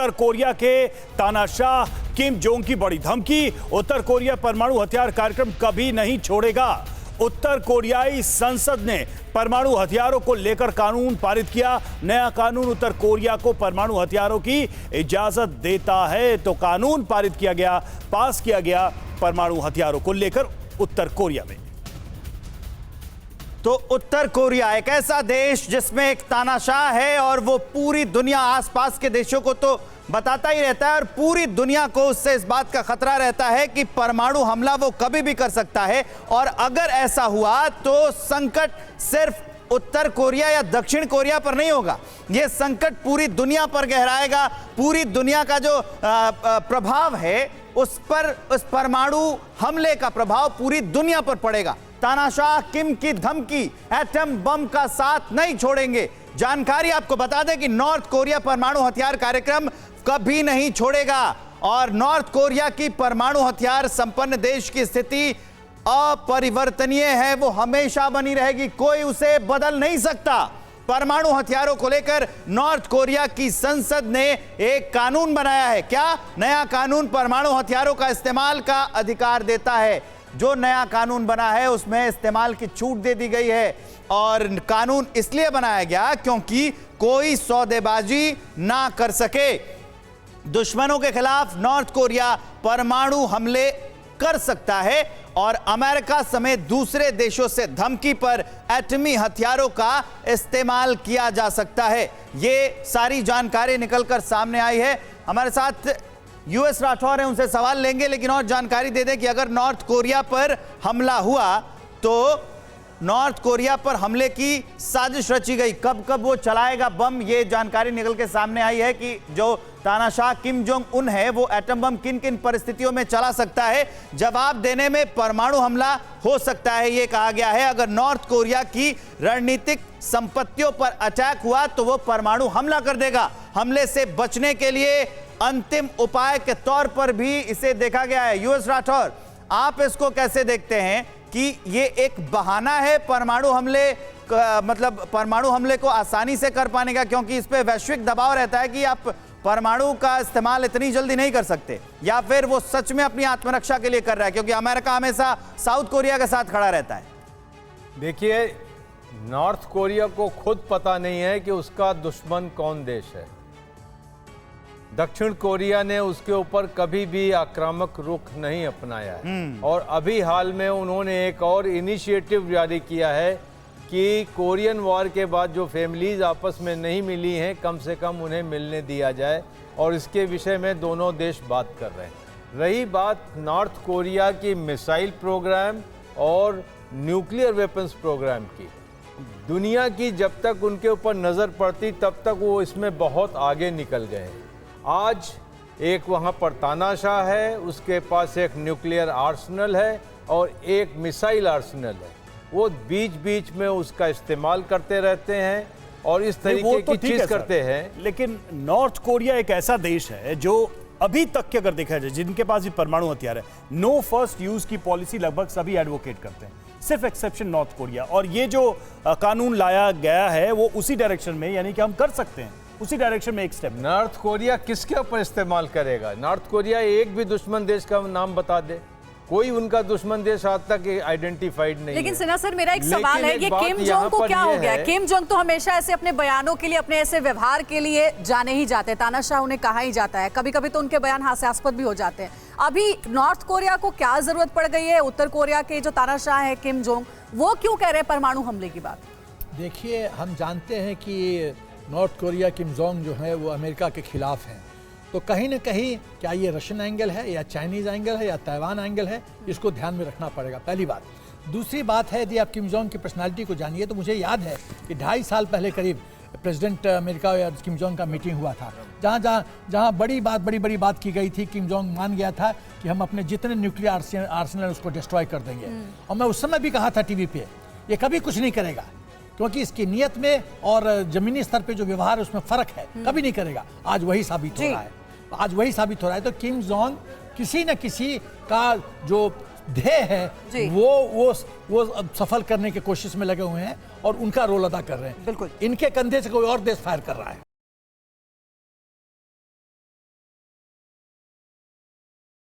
उत्तर Korea के तानाशाह Kim Jong की बड़ी धमकी, उत्तर कोरिया परमाणु हथियार कार्यक्रम कभी नहीं छोड़ेगा। उत्तर कोरियाई संसद ने परमाणु हथियारों को लेकर कानून पारित किया। नया कानून उत्तर कोरिया को परमाणु हथियारों की इजाजत देता है। तो कानून पारित किया गया, पास किया गया परमाणु हथियारों को लेकर उत्तर कोरिया में। तो उत्तर कोरिया एक ऐसा देश जिसमें एक तानाशाह है और वो पूरी दुनिया, आसपास के देशों को तो बताता ही रहता है और पूरी दुनिया को उससे इस बात का खतरा रहता है कि परमाणु हमला वो कभी भी कर सकता है। और अगर ऐसा हुआ तो संकट सिर्फ उत्तर कोरिया या दक्षिण कोरिया पर नहीं होगा, यह संकट पूरी दुनिया पर गहराएगा। पूरी दुनिया का जो प्रभाव है उस पर, उस परमाणु हमले का प्रभाव पूरी दुनिया पर पड़ेगा। तानाशाह किम की धमकी, एटम बम का साथ नहीं छोड़ेंगे। जानकारी आपको बता दें कि नॉर्थ कोरिया परमाणु हथियार कार्यक्रम कभी नहीं छोड़ेगा और नॉर्थ कोरिया की परमाणु हथियार संपन्न देश की स्थिति अपरिवर्तनीय है, वो हमेशा बनी रहेगी, कोई उसे बदल नहीं सकता। परमाणु हथियारों को लेकर नॉर्थ कोरिया की संसद ने एक कानून बनाया है। क्या नया कानून परमाणु हथियारों का इस्तेमाल का अधिकार देता है। जो नया कानून बना है उसमें इस्तेमाल की छूट दे दी गई है और कानून इसलिए बनाया गया क्योंकि कोई सौदेबाजी ना कर सके। दुश्मनों के खिलाफ नॉर्थ कोरिया परमाणु हमले कर सकता है और अमेरिका समेत दूसरे देशों से धमकी पर एटमी हथियारों का इस्तेमाल किया जा सकता है। ये सारी जानकारी निकलकर सामने आई है। हमारे साथ यूएस राठौर हैं, उनसे सवाल लेंगे, लेकिन और जानकारी दे दें कि अगर नॉर्थ कोरिया पर हमला हुआ तो नॉर्थ कोरिया पर हमले की साजिश रची गई, कब कब वो चलाएगा बम, ये जानकारी निकल के सामने आई है कि जो तानाशाह किम जोंग उन है वो एटम बम किन किन परिस्थितियों में चला सकता है, जवाब देने में परमाणु हमला हो सकता है, ये कहा गया है। अगर नॉर्थ कोरिया की रणनीतिक संपत्तियों पर अटैक हुआ तो वो परमाणु हमला कर देगा। हमले से बचने के लिए अंतिम उपाय के तौर पर भी इसे देखा गया है। यूएस राठौर, आप इसको कैसे देखते हैं कि ये एक बहाना है परमाणु हमले, मतलब परमाणु हमले को आसानी से कर पाने का, क्योंकि इस पे वैश्विक दबाव रहता है कि आप परमाणु का इस्तेमाल इतनी जल्दी नहीं कर सकते, या फिर वो सच में अपनी आत्मरक्षा के लिए कर रहा है क्योंकि अमेरिका हमेशा साउथ कोरिया के साथ खड़ा रहता है। देखिए, नॉर्थ कोरिया को खुद पता नहीं है कि उसका दुश्मन कौन देश है। दक्षिण कोरिया ने उसके ऊपर कभी भी आक्रामक रुख नहीं अपनाया है और अभी हाल में उन्होंने एक और इनिशिएटिव जारी किया है कि कोरियन वॉर के बाद जो फैमिलीज आपस में नहीं मिली हैं कम से कम उन्हें मिलने दिया जाए और इसके विषय में दोनों देश बात कर रहे हैं। रही बात नॉर्थ कोरिया की मिसाइल प्रोग्राम और न्यूक्लियर वेपन्स प्रोग्राम की, दुनिया की जब तक उनके ऊपर नज़र पड़ती तब तक वो इसमें बहुत आगे निकल गए। आज एक वहाँ पर तानाशाह है, उसके पास एक न्यूक्लियर आर्सेनल है और एक मिसाइल आर्सेनल है, वो बीच बीच में उसका इस्तेमाल करते रहते हैं और इस तरीके की चीज करते हैं। लेकिन नॉर्थ कोरिया एक ऐसा देश है जो अभी तक के अगर देखा जाए जिनके पास भी परमाणु हथियार है, नो फर्स्ट यूज की पॉलिसी लगभग सभी एडवोकेट करते हैं, सिर्फ एक्सेप्शन नॉर्थ कोरिया। और ये जो कानून लाया गया है वो उसी डायरेक्शन में, यानी कि हम कर सकते हैं उसी डायरेक्शन में एक स्टेप। नॉर्थ कोरिया किसके ऊपर इस्तेमाल करेगा? नॉर्थ कोरिया एक भी दुश्मन देश का नाम बता दे, कोई उनका दुश्मन देश आज तक आइडेंटिफाइड नहीं। लेकिन सिन्हा सर, मेरा एक सवाल है, ये किम जोंग को क्या हो गया? किम जोंग तो हमेशा ऐसे अपने बयानों के लिए, अपने ऐसे व्यवहार के लिए जाने ही जाते हैं, तानाशाह उन्हें कहा ही जाता है, कभी कभी तो उनके बयान हास्यास्पद भी हो जाते हैं। अभी नॉर्थ कोरिया को क्या जरूरत पड़ गई है? उत्तर कोरिया के जो तानाशाह है किम जोंग, वो क्यों कह रहे हैं परमाणु हमले की बात? देखिए, हम जानते हैं कि नॉर्थ कोरिया किम जोंग जो है वो अमेरिका के खिलाफ हैं, तो कहीं ना कहीं क्या ये रशियन एंगल है या चाइनीज़ एंगल है या ताइवान एंगल है, इसको ध्यान में रखना पड़ेगा, पहली बात। दूसरी बात है, यदि आप किम जोंग की पर्सनालिटी को जानिए तो मुझे याद है कि 2.5 साल पहले करीब प्रेसिडेंट अमेरिका या किम जोंग का मीटिंग हुआ था, जहाँ बड़ी बड़ी बात की गई थी। किम जोंग मान गया था कि हम अपने जितने न्यूक्लियर आर्सेनल उसको डिस्ट्रॉय कर देंगे और मैं उस समय भी कहा था टीवी पे, ये कभी कुछ नहीं करेगा क्योंकि इसकी नीयत में और जमीनी स्तर पे जो व्यवहार है उसमें फर्क है, कभी नहीं करेगा। आज वही साबित हो रहा है। तो किम जोंग किसी न किसी का जो ध्येय है वो सफल करने की कोशिश में लगे हुए हैं और उनका रोल अदा कर रहे हैं। बिल्कुल, इनके कंधे से कोई और देश फायर कर रहा है।